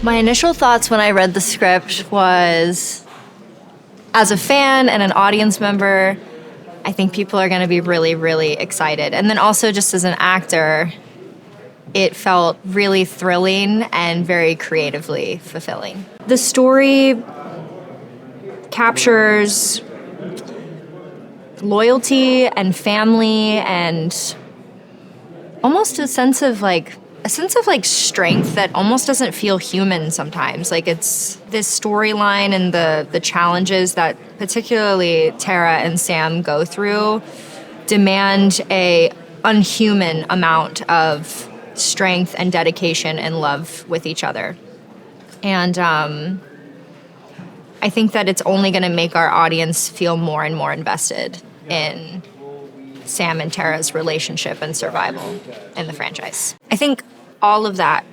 My initial thoughts when I read the script was, as a fan and an audience member, I think people are going to be really, really excited. And then also just as an actor, it felt really thrilling and very creatively fulfilling. The story captures loyalty and family and almost a sense of strength that almost doesn't feel human sometimes. Like, it's this storyline and the challenges that particularly Tara and Sam go through demand a unhuman amount of strength and dedication and love with each other. And I think that it's only going to make our audience feel more and more invested in Sam and Tara's relationship and survival in the franchise. I think all of that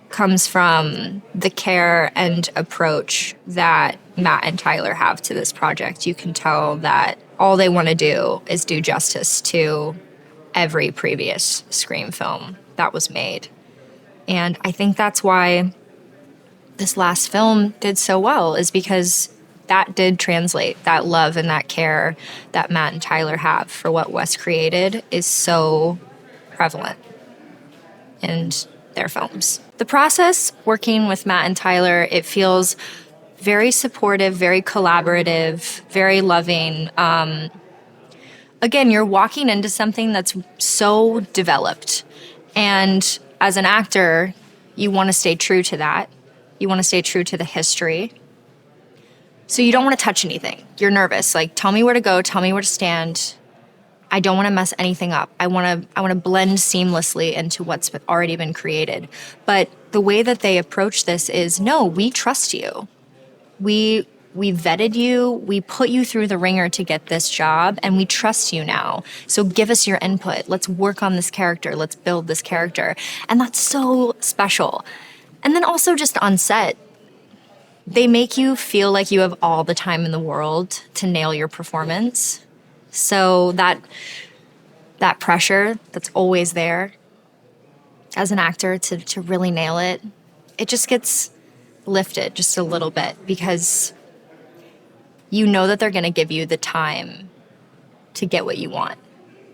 comes from the care and approach that Matt and Tyler have to this project. You can tell that all they want to do is do justice to every previous Scream film that was made. And I think that's why this last film did so well, is because that did translate. That love and that care that Matt and Tyler have for what Wes created is so prevalent in their films. The process working with Matt and Tyler, it feels very supportive, very collaborative, very loving. Again, you're walking into something that's so developed. And as an actor, you want to stay true to that. You want to stay true to the history. So you don't want to touch anything. You're nervous. Like, tell me where to go, tell me where to stand. I don't want to mess anything up. I want to blend seamlessly into what's already been created. But the way that they approach this is, no, we trust you. We vetted you, we put you through the ringer to get this job, and we trust you now. So give us your input. Let's work on this character. Let's build this character. And that's so special. And then also just on set, they make you feel like you have all the time in the world to nail your performance. So that pressure that's always there as an actor to really nail it, it just gets lifted just a little bit, because you know that they're going to give you the time to get what you want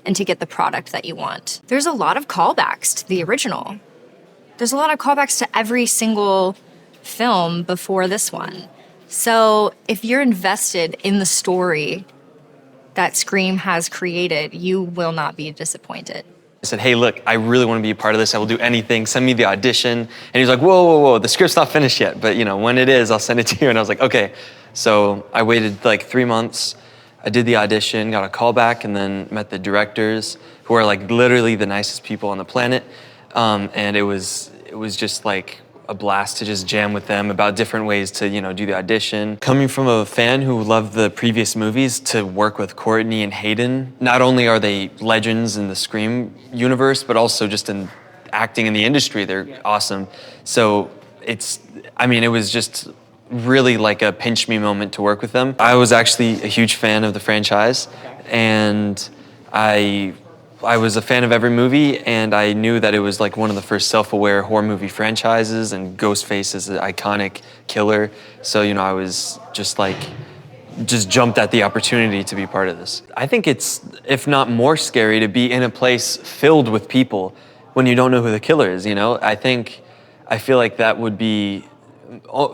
and to get the product that you want. There's a lot of callbacks to the original. There's a lot of callbacks to every single film before this one. So if you're invested in the story that Scream has created, you will not be disappointed. I said, hey, look, I really want to be a part of this. I will do anything. Send me the audition. And he's like, whoa, the script's not finished yet. But when it is, I'll send it to you. And I was like, okay. So I waited like 3 months. I did the audition, got a call back, and then met the directors, who are like literally the nicest people on the planet. And it was just like a blast to just jam with them about different ways to, do the audition. Coming from a fan who loved the previous movies, to work with Courtney and Hayden, not only are they legends in the Scream universe, but also just in acting in the industry, they're awesome. So it was just really like a pinch me moment to work with them. I was actually a huge fan of the franchise, and I was a fan of every movie, and I knew that it was like one of the first self-aware horror movie franchises, and Ghostface is an iconic killer. So, I was just jumped at the opportunity to be part of this. I think it's, if not more scary, to be in a place filled with people when you don't know who the killer is, I feel like that would be,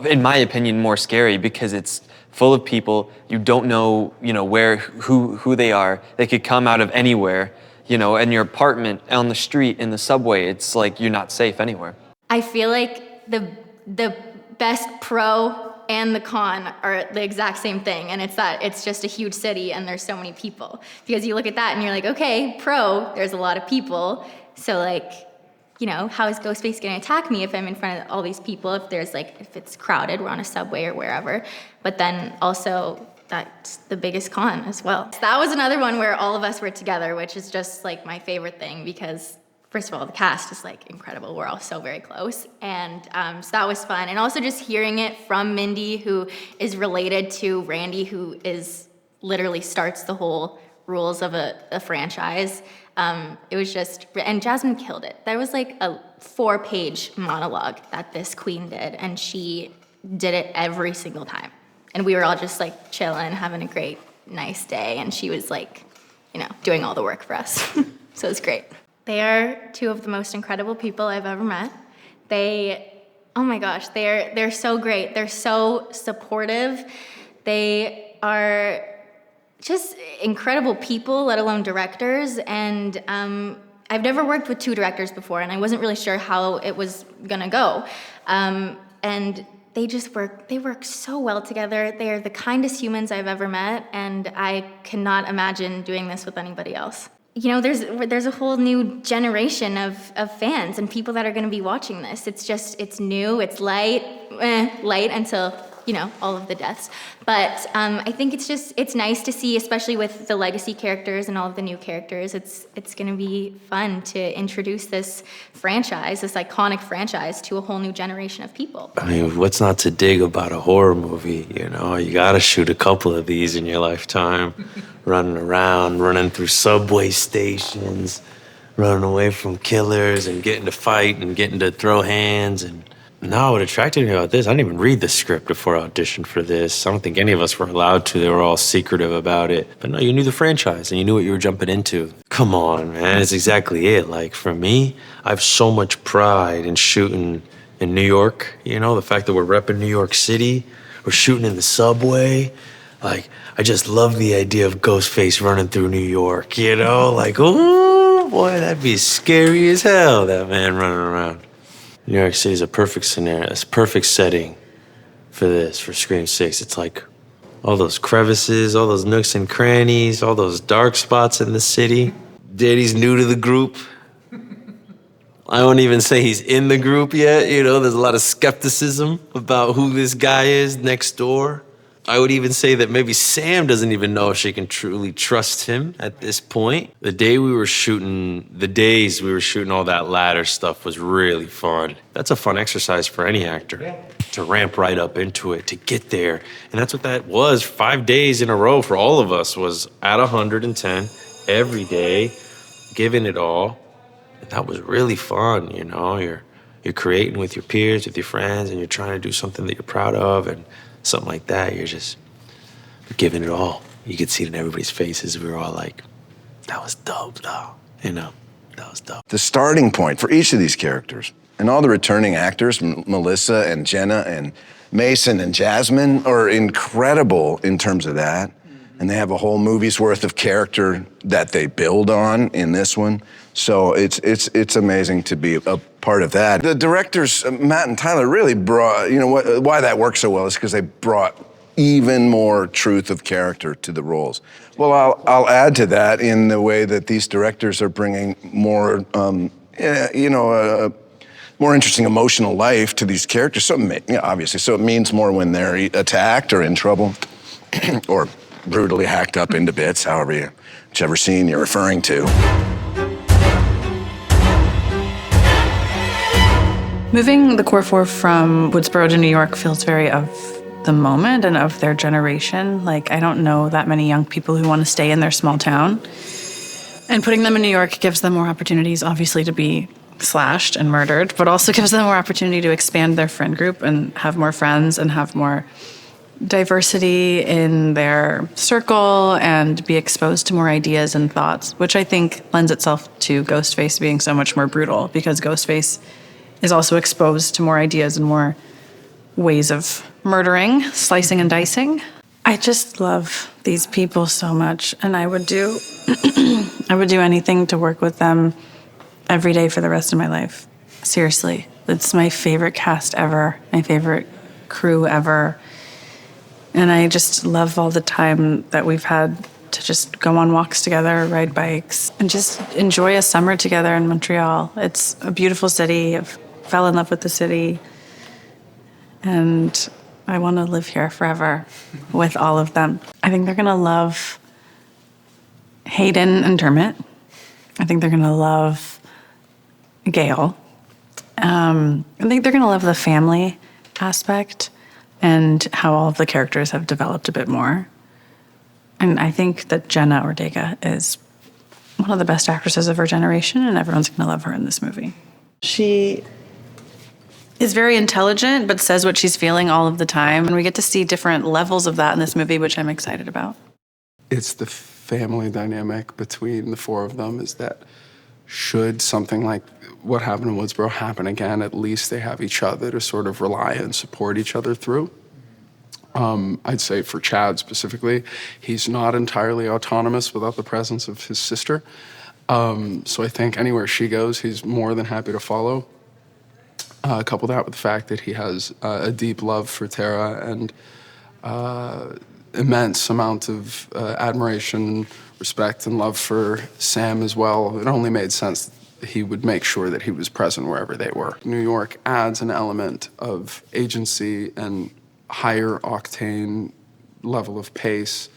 in my opinion, more scary, because it's full of people. You don't know, who they are. They could come out of anywhere. In your apartment, on the street, in the subway. It's like you're not safe anywhere. I feel like the best pro and the con are the exact same thing, and it's that it's just a huge city and there's so many people. Because you look at that and you're like, okay, pro, there's a lot of people, so how is Ghostface gonna attack me if I'm in front of all these people, if it's crowded, we're on a subway or wherever. But then also, that's the biggest con as well. So that was another one where all of us were together, which is just my favorite thing, because first of all, the cast is incredible. We're all so very close. And so that was fun. And also just hearing it from Mindy, who is related to Randy, who is literally starts the whole rules of a franchise. It was just, and Jasmine killed it. There was like a 4-page monologue that this queen did, and she did it every single time. And we were all just like chilling, having a great, nice day, and she was like, doing all the work for us. So it was great. They are two of the most incredible people I've ever met. Oh my gosh, they're so great. They're so supportive. They are just incredible people, let alone directors. And I've never worked with 2 directors before, and I wasn't really sure how it was gonna go. And they work so well together. They are the kindest humans I've ever met, and I cannot imagine doing this with anybody else. There's a whole new generation of fans and people that are gonna be watching this. It's new, it's light until, all of the deaths. But I think it's nice to see, especially with the legacy characters and all of the new characters, it's gonna be fun to introduce this franchise, this iconic franchise, to a whole new generation of people. I mean, what's not to dig about a horror movie, You gotta shoot a couple of these in your lifetime. Running around, running through subway stations, running away from killers and getting to fight and getting to throw hands. And no, what attracted me about this, I didn't even read the script before I auditioned for this. I don't think any of us were allowed to. They were all secretive about it. But no, you knew the franchise and you knew what you were jumping into. Come on, man, it's exactly it. Like, for me, I have so much pride in shooting in New York. The fact that we're repping New York City, we're shooting in the subway. Like, I just love the idea of Ghostface running through New York, Like, oh, boy, that'd be scary as hell, that man running around. New York City is a perfect scenario, it's a perfect setting for Scream 6. It's like all those crevices, all those nooks and crannies, all those dark spots in the city. Danny's new to the group. I won't even say he's in the group yet, There's a lot of skepticism about who this guy is next door. I would even say that maybe Sam doesn't even know if she can truly trust him at this point. The days we were shooting all that ladder stuff was really fun. That's a fun exercise for any actor, to ramp right up into it, to get there. And that's what that was. 5 days in a row for all of us was at 110 every day, giving it all. And that was really fun, You're creating with your peers, with your friends, and you're trying to do something that you're proud of, and something like that, you're giving it all. You could see it in everybody's faces. We were all like, that was dope, though. That was dope. The starting point for each of these characters, and all the returning actors, Melissa and Jenna and Mason and Jasmine, are incredible in terms of that. And they have a whole movie's worth of character that they build on in this one. So it's amazing to be a part of that. The directors, Matt and Tyler, really brought, why that works so well is because they brought even more truth of character to the roles. Well, I'll add to that in the way that these directors are bringing more, more interesting emotional life to these characters. So, obviously, so it means more when they're attacked or in trouble or brutally hacked up into bits, whichever scene you're referring to. Moving the core four from Woodsboro to New York feels very of the moment and of their generation. Like, I don't know that many young people who want to stay in their small town. And putting them in New York gives them more opportunities, obviously, to be slashed and murdered, but also gives them more opportunity to expand their friend group and have more friends and have more diversity in their circle and be exposed to more ideas and thoughts, which I think lends itself to Ghostface being so much more brutal, because Ghostface is also exposed to more ideas and more ways of murdering, slicing and dicing. I just love these people so much, and I would do I would do anything to work with them every day for the rest of my life. Seriously, it's my favorite cast ever, my favorite crew ever. And I just love all the time that we've had to just go on walks together, ride bikes, and just enjoy a summer together in Montreal. It's a beautiful city. I fell in love with the city. And I want to live here forever with all of them. I think they're going to love Hayden and Dermot. I think they're going to love Gail. I think they're going to love the family aspect and how all of the characters have developed a bit more. And I think that Jenna Ortega is one of the best actresses of her generation, and everyone's going to love her in this movie. She is very intelligent, but says what she's feeling all of the time. And we get to see different levels of that in this movie, which I'm excited about. It's the family dynamic between the four of them, is that should something like what happened in Woodsboro happen again, at least they have each other to sort of rely and support each other through. I'd say for Chad specifically, he's not entirely autonomous without the presence of his sister. So I think anywhere she goes, he's more than happy to follow. Couple that with the fact that he has a deep love for Tara and immense amount of admiration, respect, and love for Sam as well. It only made sense that he would make sure that he was present wherever they were. New York adds an element of agency and higher octane level of pace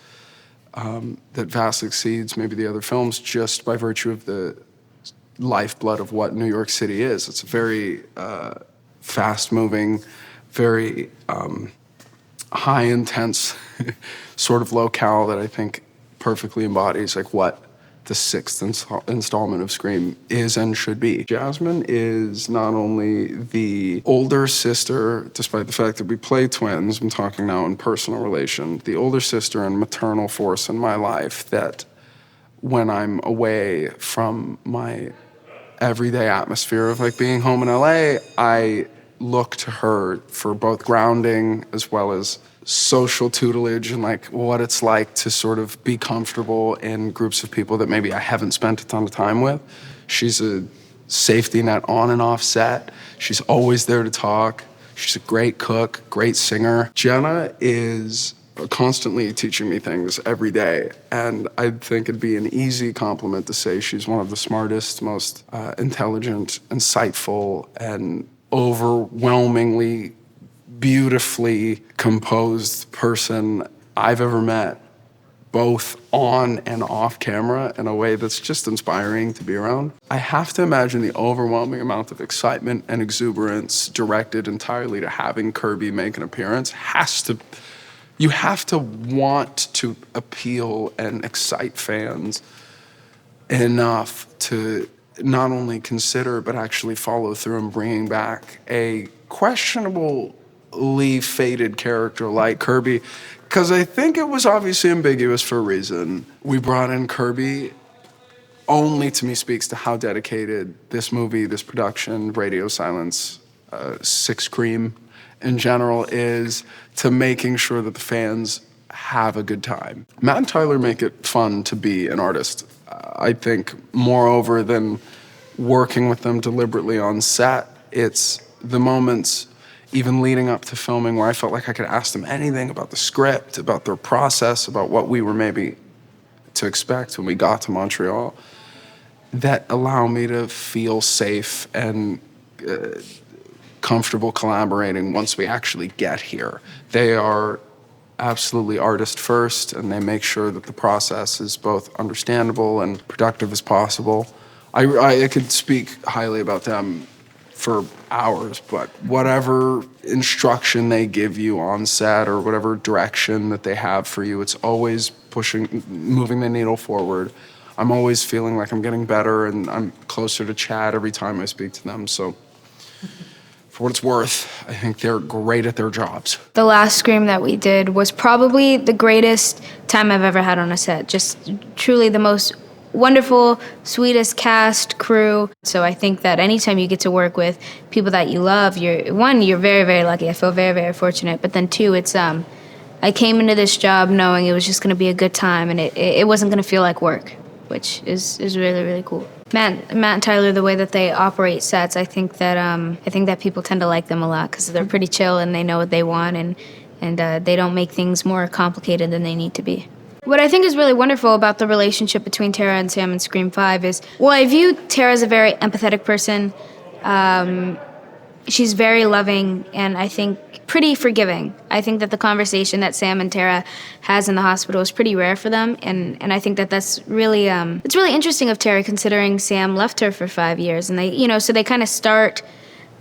that vastly exceeds maybe the other films just by virtue of the lifeblood of what New York City is. It's a very fast-moving, very high-intense sort of locale that I think perfectly embodies like what the sixth installment of Scream is and should be. Jasmine is not only the older sister, despite the fact that we play twins, I'm talking now in personal relation, the older sister and maternal force in my life that when I'm away from my everyday atmosphere of like being home in LA, I look to her for both grounding as well as social tutelage and like what it's like to sort of be comfortable in groups of people that maybe I haven't spent a ton of time with. She's a safety net on and off set. She's always there to talk. She's a great cook, great singer. Jenna is constantly teaching me things every day, and I think it'd be an easy compliment to say she's one of the smartest, most intelligent, insightful, and overwhelmingly beautifully composed person I've ever met, both on and off camera, in a way that's just inspiring to be around. I have to imagine the overwhelming amount of excitement and exuberance directed entirely to having Kirby make an appearance you have to want to appeal and excite fans enough to not only consider but actually follow through in bringing back a questionably fated character like Kirby, because I think it was obviously ambiguous for a reason. We brought in Kirby only, to me, speaks to how dedicated this movie, this production, Radio Silence, Six Cream in general is to making sure that the fans have a good time. Matt and Tyler make it fun to be an artist. I think moreover than working with them deliberately on set, it's the moments even leading up to filming where I felt like I could ask them anything about the script, about their process, about what we were maybe to expect when we got to Montreal, that allow me to feel safe and comfortable collaborating once we actually get here. They are absolutely artist first, and they make sure that the process is both understandable and productive as possible. I could speak highly about them for hours, but whatever instruction they give you on set or whatever direction that they have for you, it's always moving the needle forward. I'm always feeling like I'm getting better, and I'm closer to Chad every time I speak to them. So for what it's worth, I think they're great at their jobs. The last Scream that we did was probably the greatest time I've ever had on a set. Just truly the most wonderful, sweetest cast, crew. So I think that anytime you get to work with people that you love, you're very, very lucky. I feel very, very fortunate. But then two, it's I came into this job knowing it was just going to be a good time, and it wasn't going to feel like work, which is really, really cool. Matt and Tyler, the way that they operate sets, I think that people tend to like them a lot because they're pretty chill and they know what they want, and they don't make things more complicated than they need to be. What I think is really wonderful about the relationship between Tara and Sam in Scream 5 is, well, I view Tara as a very empathetic person. She's very loving and I think pretty forgiving. I think that the conversation that Sam and Tara has in the hospital is pretty rare for them, and I think that that's really it's really interesting of Tara, considering Sam left her for 5 years, and so they kind of start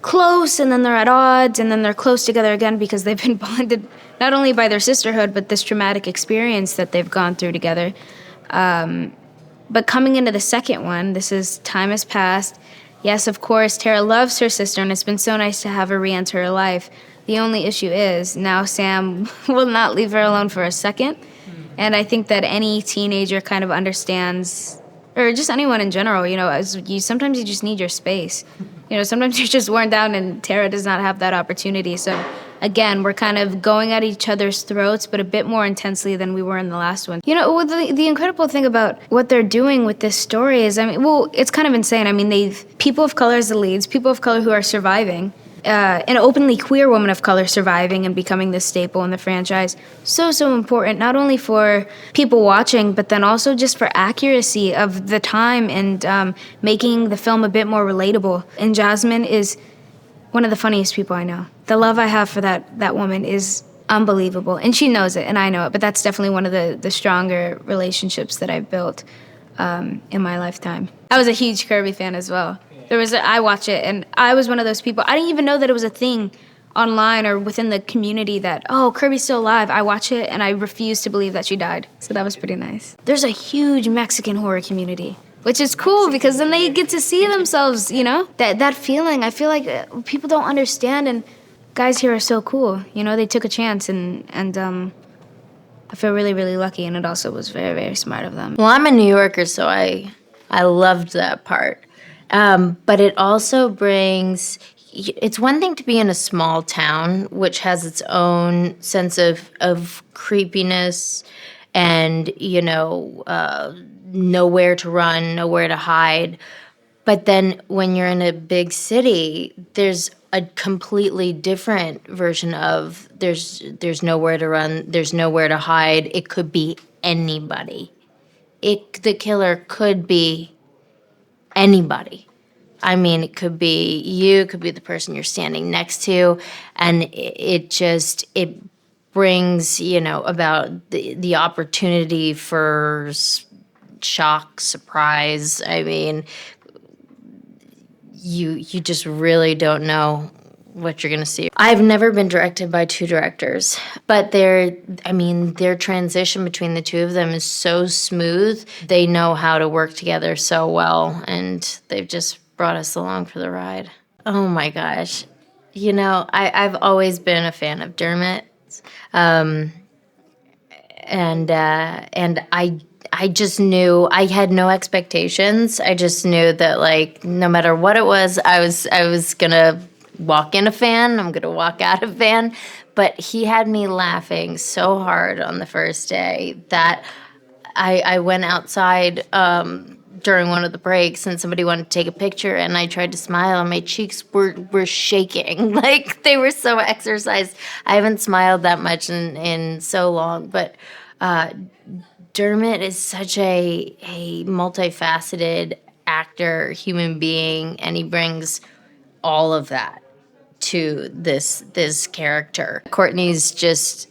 close and then they're at odds and then they're close together again because they've been bonded not only by their sisterhood, but this traumatic experience that they've gone through together. But coming into the second one, this is Time Has Passed. Yes, of course, Tara loves her sister, and it's been so nice to have her re-enter her life. The only issue is now Sam will not leave her alone for a second. And I think that any teenager kind of understands, or just anyone in general, sometimes you just need your space. Sometimes you're just worn down, and Tara does not have that opportunity. So again, we're kind of going at each other's throats, but a bit more intensely than we were in the last one. The incredible thing about what they're doing with this story is, it's kind of insane. They've people of color as the leads, people of color who are surviving, an openly queer woman of color surviving and becoming this staple in the franchise. So important, not only for people watching, but then also just for accuracy of the time and making the film a bit more relatable. And Jasmine is one of the funniest people I know. The love I have for that woman is unbelievable. And she knows it, and I know it, but that's definitely one of the stronger relationships that I've built in my lifetime. I was a huge Kirby fan as well. I watch it, and I was one of those people. I didn't even know that it was a thing online or within the community that, oh, Kirby's still alive. I watch it, and I refuse to believe that she died. So that was pretty nice. There's a huge Mexican horror community, which is cool because then they get to see themselves, that feeling. I feel like people don't understand, and guys here are so cool. They took a chance, and I feel really, really lucky, and it also was very, very smart of them. Well, I'm a New Yorker, so I loved that part. But it also brings, it's one thing to be in a small town, which has its own sense of creepiness and, nowhere to run, nowhere to hide. But then when you're in a big city, there's a completely different version of there's nowhere to run, there's nowhere to hide. It could be anybody. The killer could be anybody. It could be you, it could be the person you're standing next to, and it brings, about the opportunity for shock, surprise. You just really don't know what you're gonna see. I've never been directed by two directors, but their transition between the two of them is so smooth. They know how to work together so well, and they've just brought us along for the ride. Oh my gosh. I've always been a fan of Dermot. And I just knew, I had no expectations. I just knew that no matter what it was, I was gonna walk in a fan, I'm gonna walk out a fan. But he had me laughing so hard on the first day that I went outside during one of the breaks and somebody wanted to take a picture and I tried to smile and my cheeks were shaking. They were so exercised. I haven't smiled that much in so long, but Dermot is such a multifaceted actor, human being, and he brings all of that to this character. Courtney's just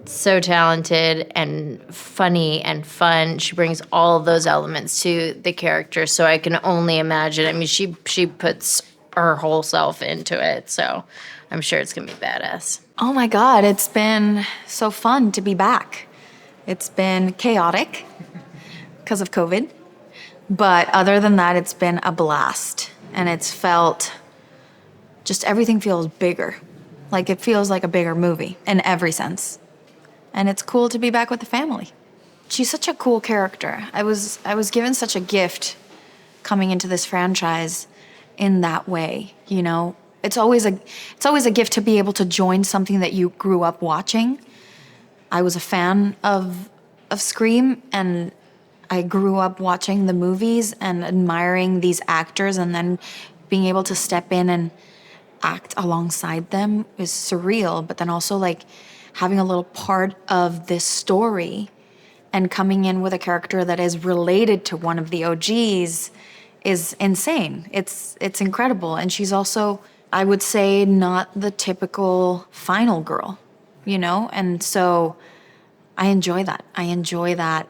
so talented and funny and fun. She brings all of those elements to the character, so I can only imagine. She puts her whole self into it, so I'm sure it's gonna be badass. Oh my God, it's been so fun to be back. It's been chaotic because of COVID, but other than that, it's been a blast, and it's felt, just everything feels bigger. It feels like a bigger movie in every sense. And it's cool to be back with the family. She's such a cool character. I was given such a gift coming into this franchise in that way, It's always a gift to be able to join something that you grew up watching. I was a fan of Scream, and I grew up watching the movies and admiring these actors, and then being able to step in and act alongside them is surreal, but then also having a little part of this story and coming in with a character that is related to one of the OGs is insane. It's incredible. And she's also, I would say, not the typical final girl, And so I enjoy that. I enjoy that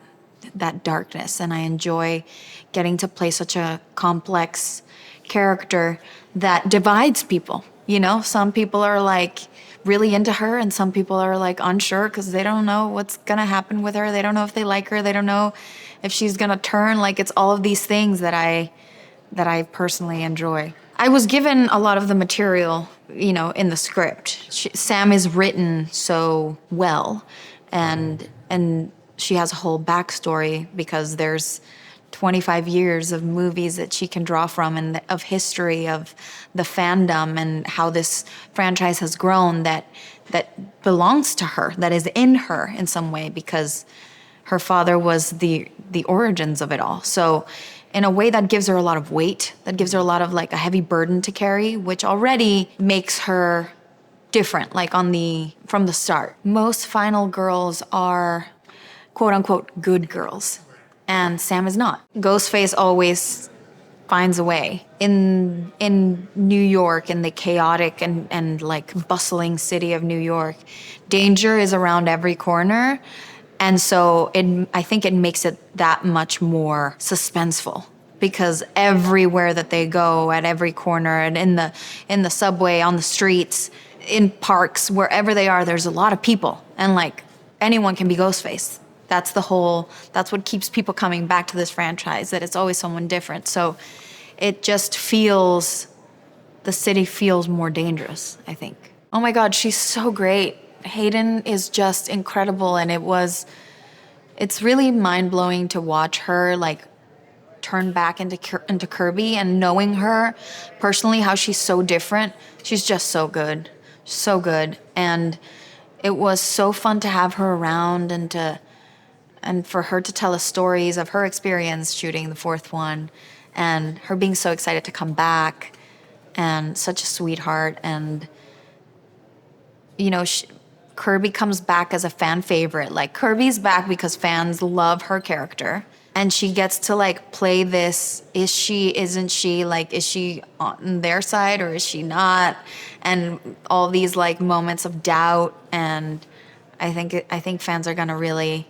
darkness, and I enjoy getting to play such a complex character that divides people. You know, some people are like really into her and some people are like unsure because they don't know what's gonna happen with her. They don't know if they like her. They don't know if she's gonna turn. Like, it's all of these things that I personally enjoy. I was given a lot of the material, you know, in the script. Sam is written so well, and she has a whole backstory because there's 25 years of movies that she can draw from and of history of the fandom and how this franchise has grown that belongs to her, that is in her in some way because her father was the origins of it all. So in a way that gives her a lot of weight, that gives her a lot of like a heavy burden to carry, which already makes her different, like from the start. Most final girls are quote unquote good girls, and Sam is not. Ghostface always finds a way. In New York, in the chaotic and like bustling city of New York, danger is around every corner. And so I think it makes it that much more suspenseful because everywhere that they go, at every corner, and in the subway, on the streets, in parks, wherever they are, there's a lot of people. And like anyone can be Ghostface. That's what keeps people coming back to this franchise, that it's always someone different. So it just the city feels more dangerous, I think. Oh my God, she's so great. Hayden is just incredible, and it's really mind-blowing to watch her like turn back into Kirby, and knowing her personally, how she's so different. She's just so good, and it was so fun to have her around and for her to tell us stories of her experience shooting the fourth one, and her being so excited to come back, and such a sweetheart, and you know. Kirby comes back as a fan favorite. Like, Kirby's back because fans love her character. And she gets to, like, play this, is she, isn't she? Like, is she on their side or is she not? And all these, like, moments of doubt. And I think fans are gonna really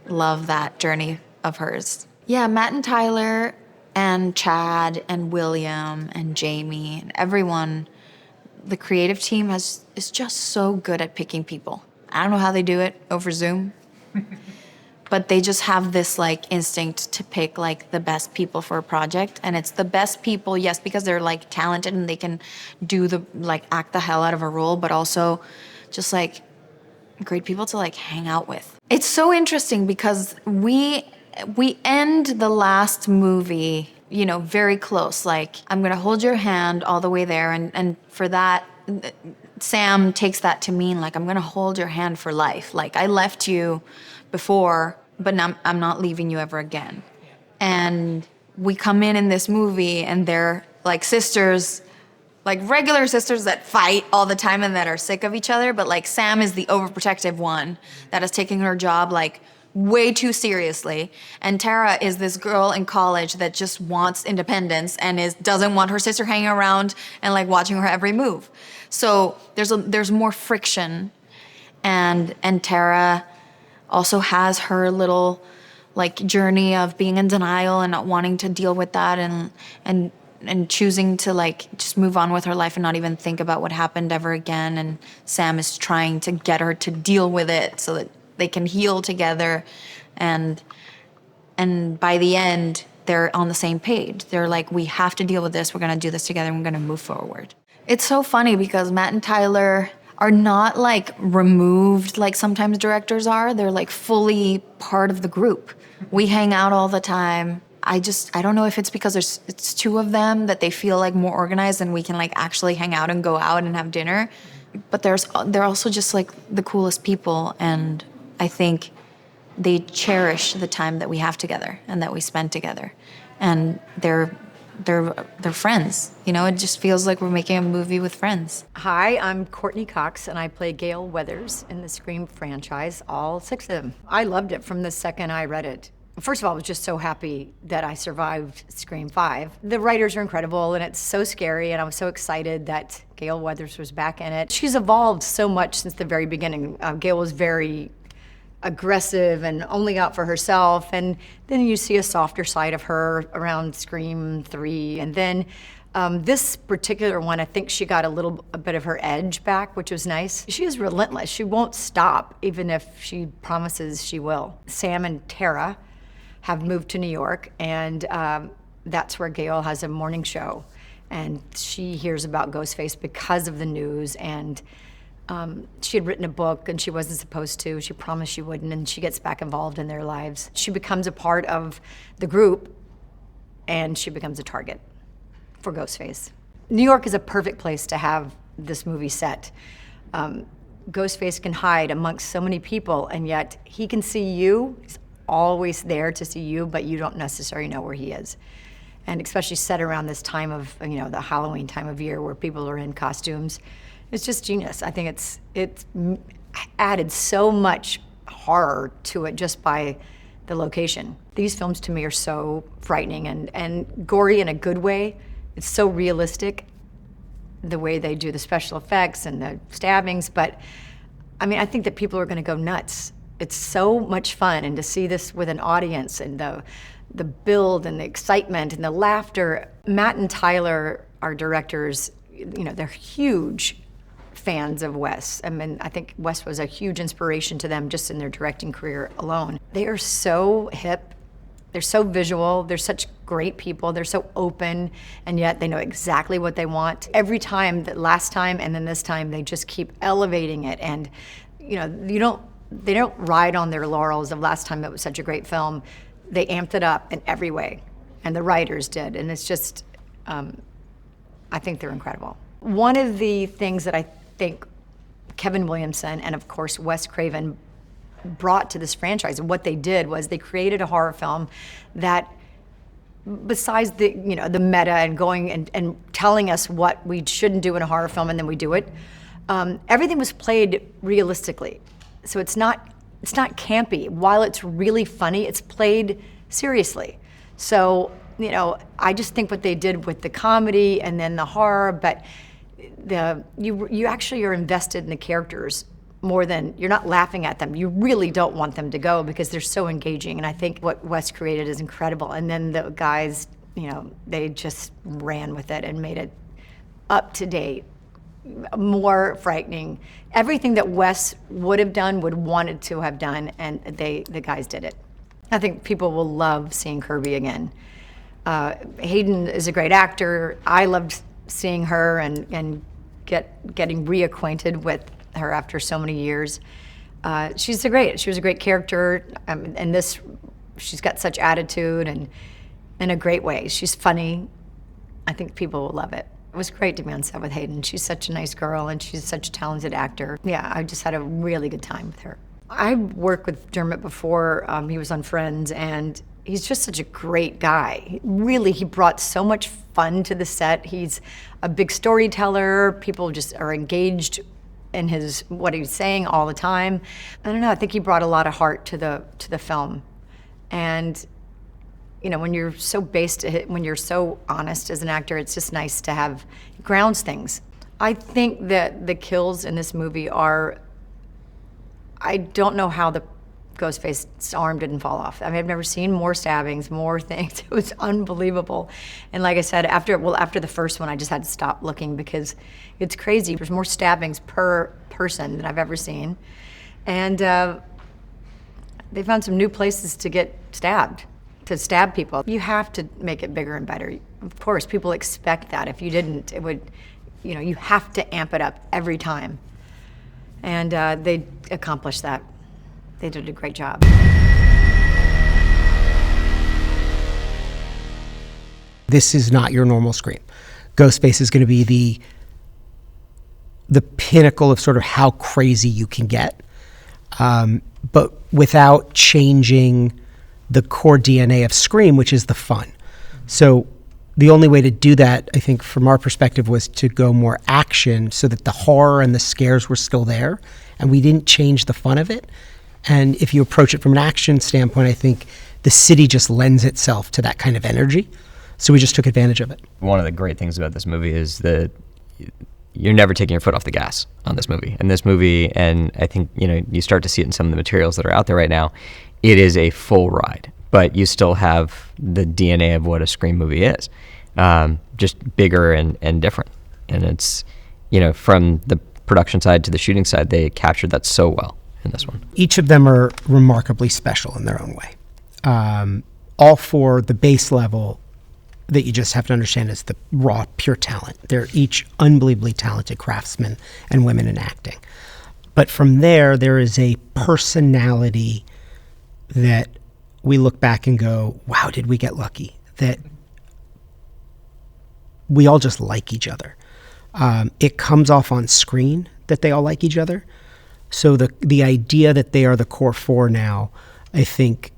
love that journey of hers. Yeah, Matt and Tyler and Chad and William and Jamie and everyone, the creative team is just so good at picking people. I don't know how they do it over Zoom, but they just have this like instinct to pick like the best people for a project. And it's the best people, yes, because they're like talented and they can act the hell out of a role, but also just like great people to like hang out with. It's so interesting because we end the last movie, you know, very close. Like, I'm gonna hold your hand all the way there, and for that, Sam takes that to mean like, I'm gonna hold your hand for life. Like, I left you before, but now I'm not leaving you ever again. And we come in this movie, and they're like sisters, like regular sisters that fight all the time and that are sick of each other. But like, Sam is the overprotective one that is taking her job like way too seriously, and Tara is this girl in college that just wants independence and doesn't want her sister hanging around and like watching her every move. So there's more friction, and Tara also has her little like journey of being in denial and not wanting to deal with that, and choosing to like just move on with her life and not even think about what happened ever again. And Sam is trying to get her to deal with it so that they can heal together, and by the end, they're on the same page. They're like, we have to deal with this. We're gonna do this together, and we're gonna move forward. It's so funny because Matt and Tyler are not like removed like sometimes directors are. They're like fully part of the group. We hang out all the time. I don't know if it's because it's two of them that they feel like more organized and we can like actually hang out and go out and have dinner. But they're also just like the coolest people, and I think they cherish the time that we have together and that we spend together. And they're friends. You know, it just feels like we're making a movie with friends. Hi, I'm Courtney Cox, and I play Gail Weathers in the Scream franchise, all 6 of them. I loved it from the second I read it. First of all, I was just so happy that I survived Scream 5. The writers are incredible, and it's so scary, and I was so excited that Gail Weathers was back in it. She's evolved so much since the very beginning. Gail was very aggressive and only out for herself, and then you see a softer side of her around Scream 3, and then This particular one, I think she got a bit of her edge back, which was nice. She is relentless. She won't stop, even if she promises she will. Sam and Tara have moved to New York, and that's where Gail has a morning show. And she hears about Ghostface because of the news, and she had written a book and she wasn't supposed to. She promised she wouldn't, and she gets back involved in their lives. She becomes a part of the group, and she becomes a target for Ghostface. New York is a perfect place to have this movie set. Ghostface can hide amongst so many people, and yet he can see you. He's always there to see you, but you don't necessarily know where he is. And especially set around this time of, the Halloween time of year where people are in costumes. It's just genius. I think it's added so much horror to it just by the location. These films to me are so frightening and gory in a good way. It's so realistic, the way they do the special effects and the stabbings, but I think that people are gonna go nuts. It's so much fun, and to see this with an audience and the build and the excitement and the laughter. Matt and Tyler, our directors, they're huge fans of Wes. I think Wes was a huge inspiration to them just in their directing career alone. They are so hip, they're so visual, they're such great people, they're so open, and yet they know exactly what they want. Every time, that last time and then this time, they just keep elevating it, and they don't ride on their laurels of last time it was such a great film. They amped it up in every way, and the writers did, and it's just, I think they're incredible. One of the things that I think Kevin Williamson and of course Wes Craven brought to this franchise, and what they did was they created a horror film that, besides the meta and going and telling us what we shouldn't do in a horror film and then we do it, everything was played realistically. So it's not campy. While it's really funny, it's played seriously. So, I just think what they did with the comedy and then the horror, but you actually are invested in the characters more than, you're not laughing at them. You really don't want them to go because they're so engaging. And I think what Wes created is incredible. And then the guys, they just ran with it and made it up to date, more frightening. Everything that Wes would have done, wanted to have done, and the guys did it. I think people will love seeing Kirby again. Hayden is a great actor. I loved seeing her and getting reacquainted with her after so many years. She was a great character, and she's got such attitude and in a great way. She's funny. I think people will love it. It was great to be on set with Hayden. She's such a nice girl, and she's such a talented actor. Yeah, I just had a really good time with her. I worked with Dermot before. He was on Friends, and he's just such a great guy. Really, he brought so much fun to the set. He's a big storyteller. People just are engaged in what he's saying all the time. I don't know, I think he brought a lot of heart to the film. And when you're so when you're so honest as an actor, it's just nice to have, grounds things. I think that the kills in this movie I don't know how the Ghostface's arm didn't fall off. I've never seen more stabbings, more things. It was unbelievable. And like I said, after the first one, I just had to stop looking because it's crazy. There's more stabbings per person than I've ever seen. And they found some new places to stab people. You have to make it bigger and better. Of course, people expect that. If you didn't, it would, you have to amp it up every time. And they accomplished that. They did a great job. This is not your normal Scream. Ghostface is going to be the pinnacle of sort of how crazy you can get, but without changing the core DNA of Scream, which is the fun. So the only way to do that, I think, from our perspective, was to go more action so that the horror and the scares were still there, and we didn't change the fun of it. And if you approach it from an action standpoint, I think the city just lends itself to that kind of energy. So we just took advantage of it. One of the great things about this movie is that you're never taking your foot off the gas on this movie. And this movie, and I think, you start to see it in some of the materials that are out there right now, it is a full ride, but you still have the DNA of what a Scream movie is. just bigger and different. And it's, from the production side to the shooting side, they captured that so well in this one. Each of them are remarkably special in their own way. All for the base level that you just have to understand is the raw, pure talent. They're each unbelievably talented craftsmen and women in acting. But from there is a personality that we look back and go, wow, did we get lucky? That we all just like each other. It comes off on screen that they all like each other. So the idea that they are the core four now, I think,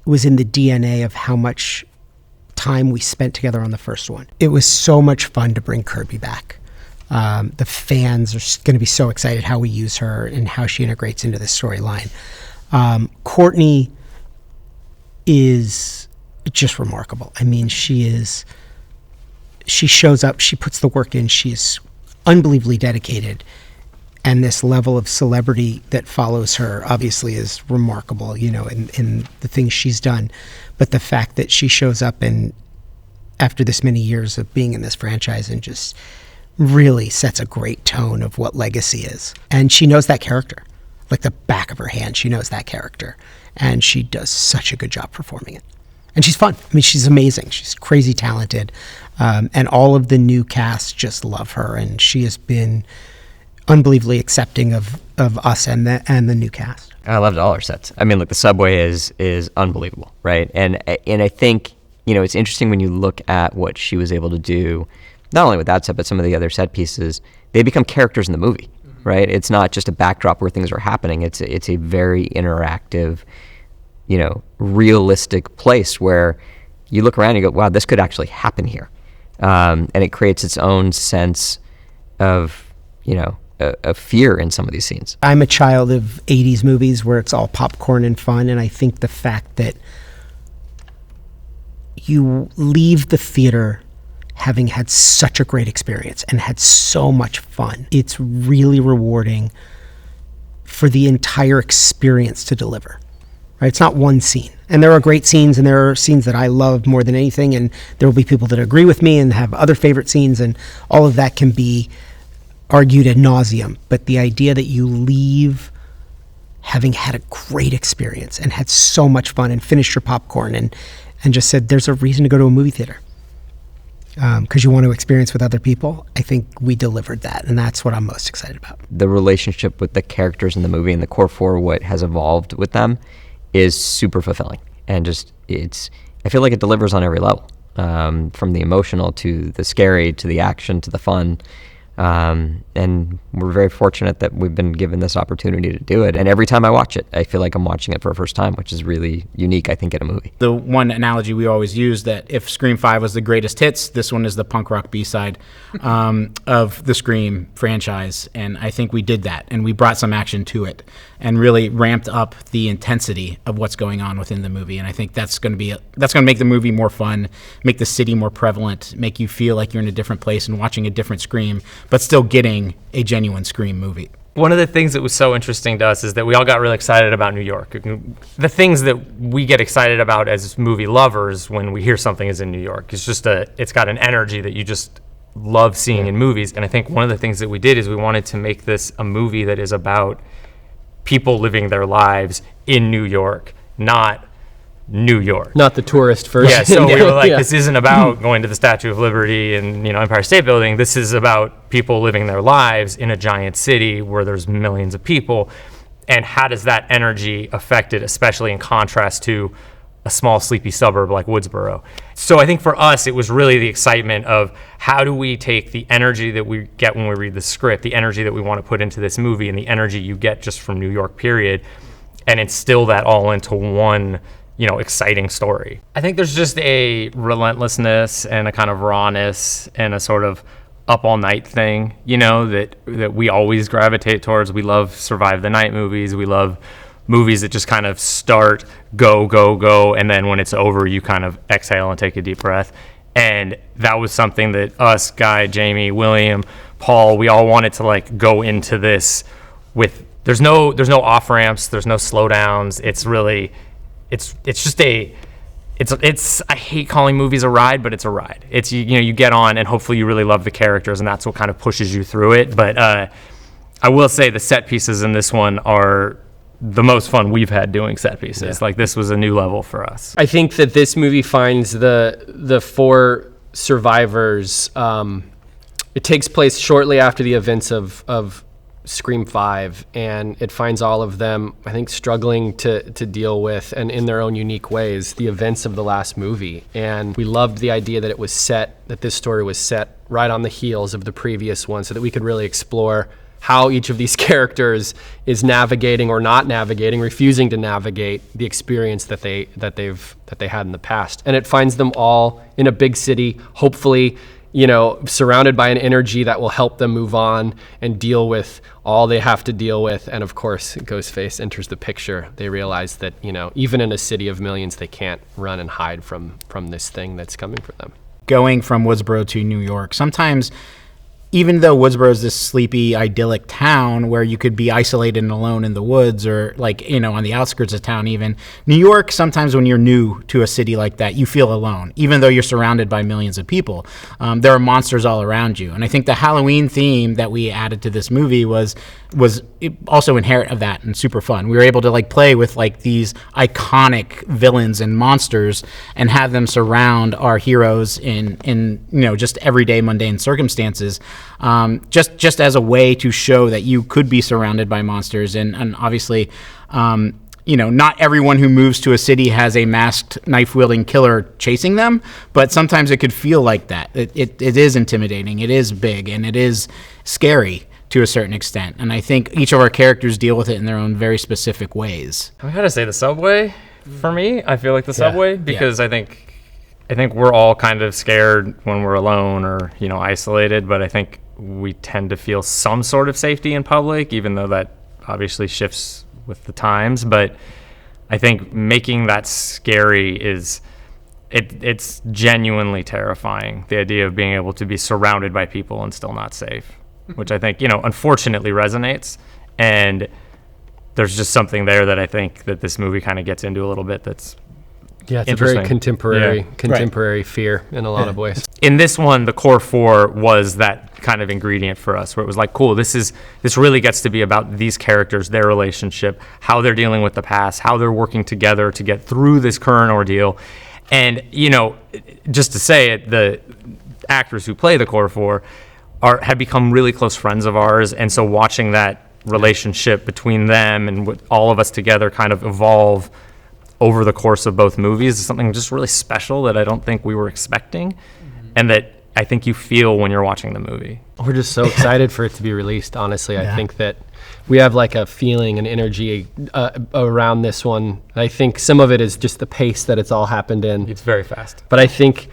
was in the DNA of how much time we spent together on the first one. It was so much fun to bring Kirby back. The fans are going to be so excited how we use her and how she integrates into this storyline. Courtney is just remarkable. I mean, she shows up, she puts the work in, she's unbelievably dedicated. And this level of celebrity that follows her obviously is remarkable, in the things she's done. But the fact that she shows up and after this many years of being in this franchise and just really sets a great tone of what legacy is. And she knows that character. Like the back of her hand, she knows that character. And she does such a good job performing it. And she's fun. I mean, she's amazing. She's crazy talented. And all of the new cast just love her. And she has been unbelievably accepting of us and the new cast. I loved all her sets. I mean, look, the subway is unbelievable, right? And I think, it's interesting when you look at what she was able to do, not only with that set, but some of the other set pieces. They become characters in the movie, right? It's not just a backdrop where things are happening. It's a very interactive, realistic place where you look around and you go, wow, this could actually happen here. And it creates its own sense of, a fear in some of these scenes. I'm a child of 80s movies where it's all popcorn and fun, and I think the fact that you leave the theater having had such a great experience and had so much fun, it's really rewarding for the entire experience to deliver. Right? It's not one scene. And there are great scenes, and there are scenes that I love more than anything, and there will be people that agree with me and have other favorite scenes, and all of that can be argued ad nauseum. But the idea that you leave having had a great experience and had so much fun and finished your popcorn and just said, there's a reason to go to a movie theater because you want to experience with other people, I think we delivered that, and that's what I'm most excited about. The relationship with the characters in the movie and the core four, what has evolved with them, is super fulfilling. And just, I feel like it delivers on every level, from the emotional to the scary to the action to the fun. And we're very fortunate that we've been given this opportunity to do it. And every time I watch it, I feel like I'm watching it for the first time, which is really unique, I think, in a movie. The one analogy we always use, that if Scream 5 was the greatest hits, this one is the punk rock B-side of the Scream franchise. And I think we did that, and we brought some action to it and really ramped up the intensity of what's going on within the movie. And I think that's going to make the movie more fun, make the city more prevalent, make you feel like you're in a different place and watching a different Scream, but still getting a genuine Scream movie. One of the things that was so interesting to us is that we all got really excited about New York. The things that we get excited about as movie lovers when we hear something is in New York. It's got an energy that you just love seeing in movies. And I think one of the things that we did is we wanted to make this a movie that is about people living their lives in New York, not New York. Not the tourist version. Yeah, so we were like, this isn't about going to the Statue of Liberty and Empire State Building. This is about people living their lives in a giant city where there's millions of people. And how does that energy affect it, especially in contrast to a small, sleepy suburb like Woodsboro? So I think for us, it was really the excitement of how do we take the energy that we get when we read the script, the energy that we want to put into this movie, and the energy you get just from New York, period, and instill that all into one exciting story. I think there's just a relentlessness and a kind of rawness and a sort of up all night thing, that we always gravitate towards. We love survive the night movies. We love movies that just kind of start, go, go, go, and then when it's over, you kind of exhale and take a deep breath. And that was something that us, Guy, Jamie, William, Paul, we all wanted to go into this with. There's no off ramps. There's no slowdowns. It's really. It's just it's I hate calling movies a ride, but it's a ride. It's you get on and hopefully you really love the characters, and that's what kind of pushes you through it. But I will say the set pieces in this one are the most fun we've had doing set pieces. Like, this was a new level for us. I think that this movie finds the 4 survivors. It takes place shortly after the events of Scream 5, and it finds all of them, I think, struggling to deal with, and in their own unique ways, the events of the last movie. And we loved the idea that this story was set right on the heels of the previous one, so that we could really explore how each of these characters is navigating or not navigating, refusing to navigate the experience that they had in the past. And it finds them all in a big city, hopefully, surrounded by an energy that will help them move on and deal with all they have to deal with. And of course, Ghostface enters the picture. They realize that, even in a city of millions, they can't run and hide from this thing that's coming for them. Going from Woodsboro to New York, sometimes, even though Woodsboro is this sleepy, idyllic town where you could be isolated and alone in the woods, or on the outskirts of town even, New York, sometimes when you're new to a city like that, you feel alone, even though you're surrounded by millions of people. There are monsters all around you. And I think the Halloween theme that we added to this movie was also inherent of that and super fun. We were able to play with these iconic villains and monsters and have them surround our heroes in just everyday mundane circumstances. Just as a way to show that you could be surrounded by monsters, and obviously, not everyone who moves to a city has a masked, knife-wielding killer chasing them, but sometimes it could feel like that. It is intimidating, it is big, and it is scary to a certain extent. And I think each of our characters deal with it in their own very specific ways. I gotta say the subway, for me, I feel like the subway, because I think we're all kind of scared when we're alone or, isolated, but I think we tend to feel some sort of safety in public, even though that obviously shifts with the times. But I think making that scary it's genuinely terrifying, the idea of being able to be surrounded by people and still not safe, which I think, unfortunately resonates. And there's just something there that I think that this movie kind of gets into a little bit that's it's a very contemporary fear in a lot of ways. In this one, the core 4 was that kind of ingredient for us, where it was cool, this really gets to be about these characters, their relationship, how they're dealing with the past, how they're working together to get through this current ordeal. And, just to say it, the actors who play the core 4 have become really close friends of ours. And so watching that relationship between them and all of us together kind of evolve over the course of both movies is something just really special that I don't think we were expecting, and that I think you feel when you're watching the movie. We're just so excited for it to be released, honestly. I think that we have a feeling and energy around this one. I think some of it is just the pace that it's all happened in. It's very fast. But I think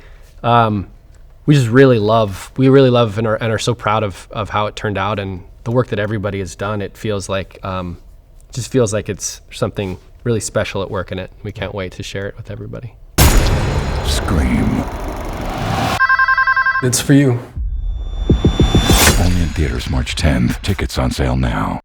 we really love and are so proud of how it turned out and the work that everybody has done. It feels like it's something really special at work in it. We can't wait to share it with everybody. Scream. It's for you. Only in theaters March 10th. Tickets on sale now.